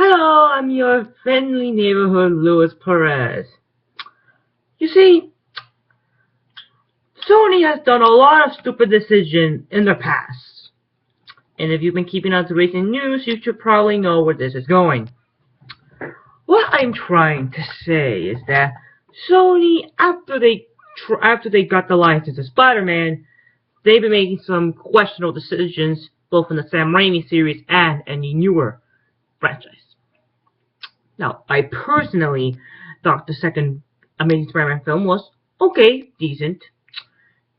Hello, I'm your friendly neighborhood Luis Perez. You see, Sony has done a lot of stupid decisions in the past. And if you've been keeping up to recent news, you should probably know where this is going. What I'm trying to say is that Sony, after they got the license to Spider-Man, they've been making some questionable decisions, both in the Sam Raimi series and any newer franchise. Now, I personally thought the second Amazing Spider-Man film was okay, decent,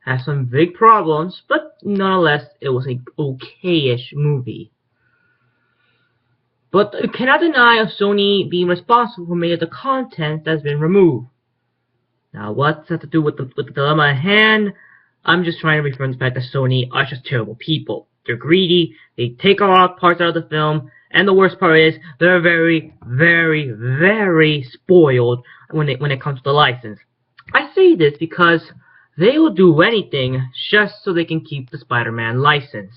has some big problems, but nonetheless, it was an okay-ish movie. But you cannot deny of Sony being responsible for many of the content that's been removed. Now, what's that to do with the dilemma at hand? I'm just trying to refer to the fact that Sony are just terrible people. They're greedy, they take a lot of parts out of the film, and the worst part is, they're very, very, very spoiled when it comes to the license. I say this because they will do anything just so they can keep the Spider-Man license.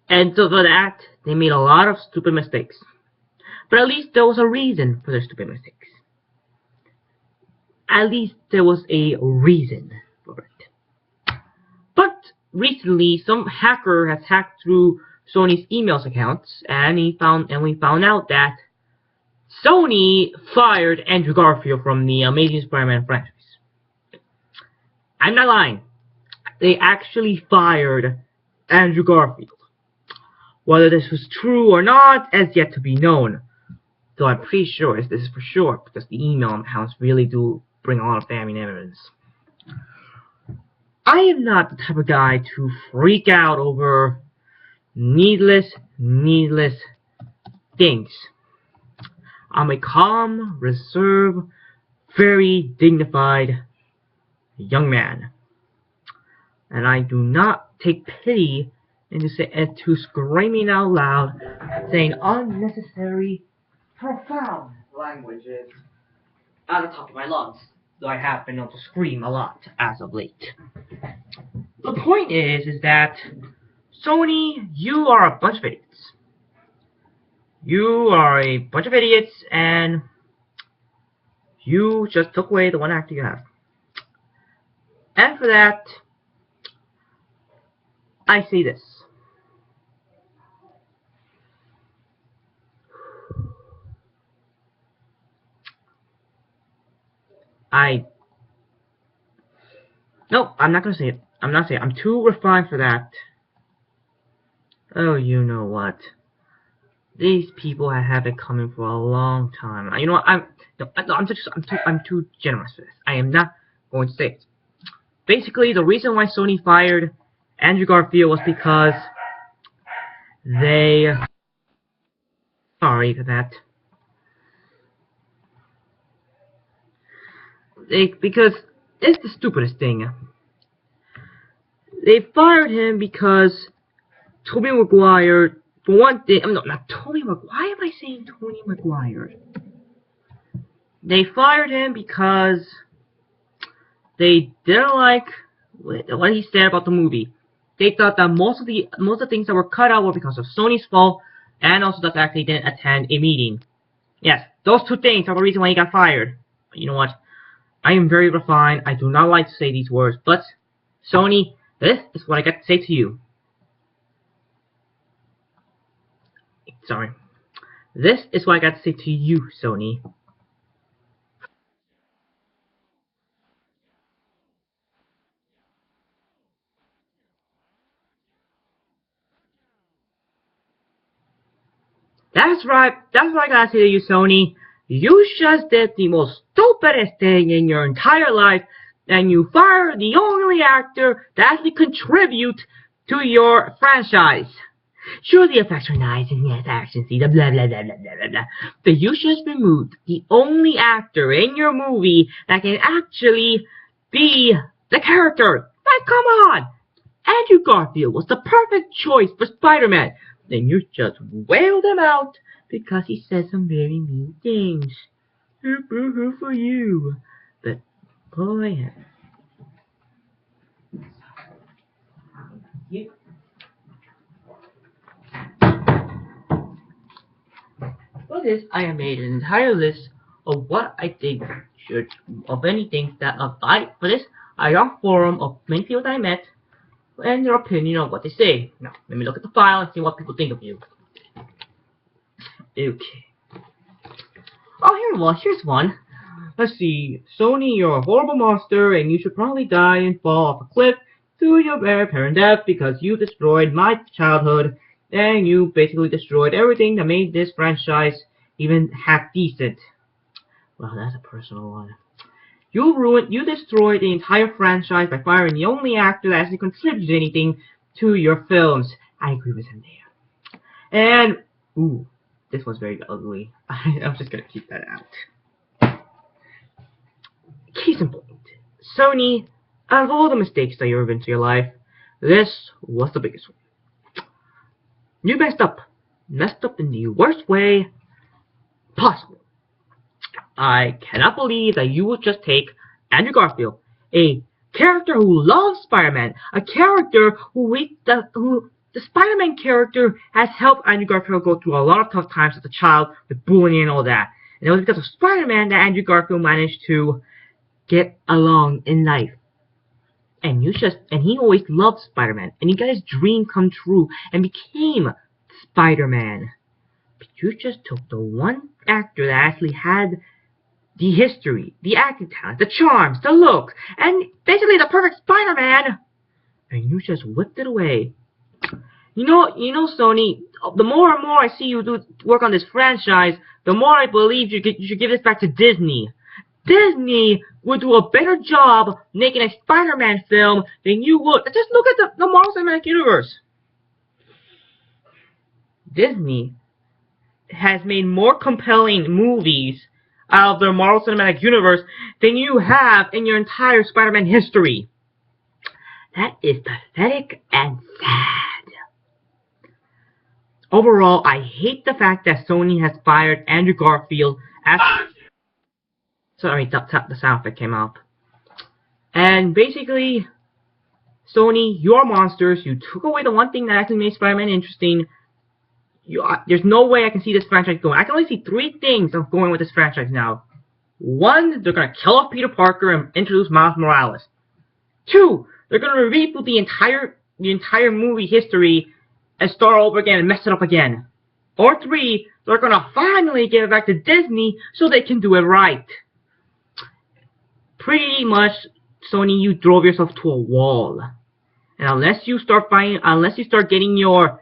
And so for that, they made a lot of stupid mistakes. But at least there was a reason for their stupid mistakes. At least there was a reason for it. But recently, some hacker has hacked through Sony's emails accounts, and we found out that Sony fired Andrew Garfield from the Amazing Spider-Man franchise. I'm not lying. They actually fired Andrew Garfield. Whether this was true or not has yet to be known. Though I'm pretty sure this is for sure, because the email accounts really do bring a lot of family evidence. I am not the type of guy to freak out over needless things. I'm a calm, reserved, very dignified young man. And I do not take pity into screaming out loud, saying unnecessary, profound languages out of the top of my lungs, though I have been able to scream a lot as of late. The point is that Sony, you are a bunch of idiots. You are a bunch of idiots, and you just took away the one actor you have. And for that, I say this. No, I'm not gonna say it. I'm not saying it. I'm too refined for that. Oh, you know what? These people have it coming for a long time. You know what? I'm too generous for this. I am not going to say it. Basically, the reason why Sony fired Andrew Garfield was because they... Sorry for that. Because it's the stupidest thing. They fired him because Tobey Maguire, for one thing, not Tobey Maguire. Why am I saying Tobey Maguire? They fired him because they didn't like what he said about the movie. They thought that most of the things that were cut out were because of Sony's fault, and also the fact they didn't attend a meeting. Yes, those two things are the reason why he got fired. But you know what? I am very refined. I do not like to say these words, but Sony, this is what I got to say to you. Sorry. This is what I got to say to you, Sony. That's right. That's what I gotta say to you, Sony. You just did the most stupidest thing in your entire life, and you fired the only actor that actually contribute to your franchise. Sure, the effects are nice, and yes, action scenes, blah blah blah blah blah blah. But you just removed the only actor in your movie that can actually be the character. Like, come on! Andrew Garfield was the perfect choice for Spider-Man. Then you just wailed him out because he said some very mean things. Boo-hoo for you. But, boy, For this, I have made an entire list of what I think of many things that for this, I got a forum of many people that I met, and their opinion on what they say. Now, let me look at the file and see what people think of you. Okay. Oh, here's one. Let's see. Sony, you're a horrible monster, and you should probably die and fall off a cliff to your very apparent death because you destroyed my childhood, and you basically destroyed everything that made this franchise even half decent. Well, that's a personal one. You destroyed the entire franchise by firing the only actor that hasn't contributed anything to your films. I agree with him there. And, ooh, this was very ugly. I'm just gonna keep that out. Case in point, Sony, out of all the mistakes that you've been to your life, this was the biggest one. You messed up in the worst way possible. I cannot believe that you would just take Andrew Garfield, a character who loves Spider-Man, a character the Spider-Man character has helped Andrew Garfield go through a lot of tough times as a child with bullying and all that. And it was because of Spider-Man that Andrew Garfield managed to get along in life. And he always loved Spider-Man, and he got his dream come true and became Spider-Man. But you just took the one actor that actually had the history, the acting talent, the charms, the look, and basically the perfect Spider-Man, and you just whipped it away. You know, Sony, the more and more I see you work on this franchise, the more I believe you should give this back to Disney. Disney would do a better job making a Spider-Man film than you would. Just look at the Marvel Cinematic Universe. Disney has made more compelling movies out of the Marvel Cinematic Universe than you have in your entire Spider-Man history. That is pathetic and sad. Overall, I hate the fact that Sony has fired Andrew Garfield as... Sorry, the sound effect came out. And basically, Sony, you're monsters. You took away the one thing that actually made Spider-Man interesting. There's no way I can see this franchise going. I can only see three things of going with this franchise now. One, they're gonna kill off Peter Parker and introduce Miles Morales. Two, they're gonna reboot the entire movie history and start over again and mess it up again. Or three, they're gonna finally give it back to Disney so they can do it right. Pretty much, Sony, you drove yourself to a wall. And unless you start getting your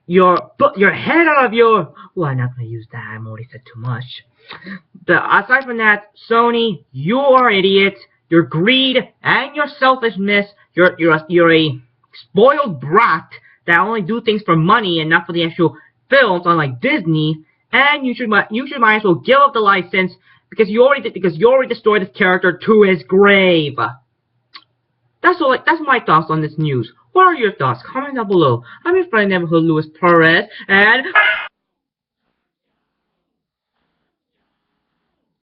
head out of your... Well, I'm not going to use that. I've already said too much. But aside from that, Sony, you are idiots. Your greed and your selfishness. You're a spoiled brat that only do things for money and not for the actual films, unlike Disney. And you should might as well give up the license because you already destroyed this character to his grave. That's my thoughts on this news. What are your thoughts? Comment down below. I'm your friend Neighborhood Luis Perez, and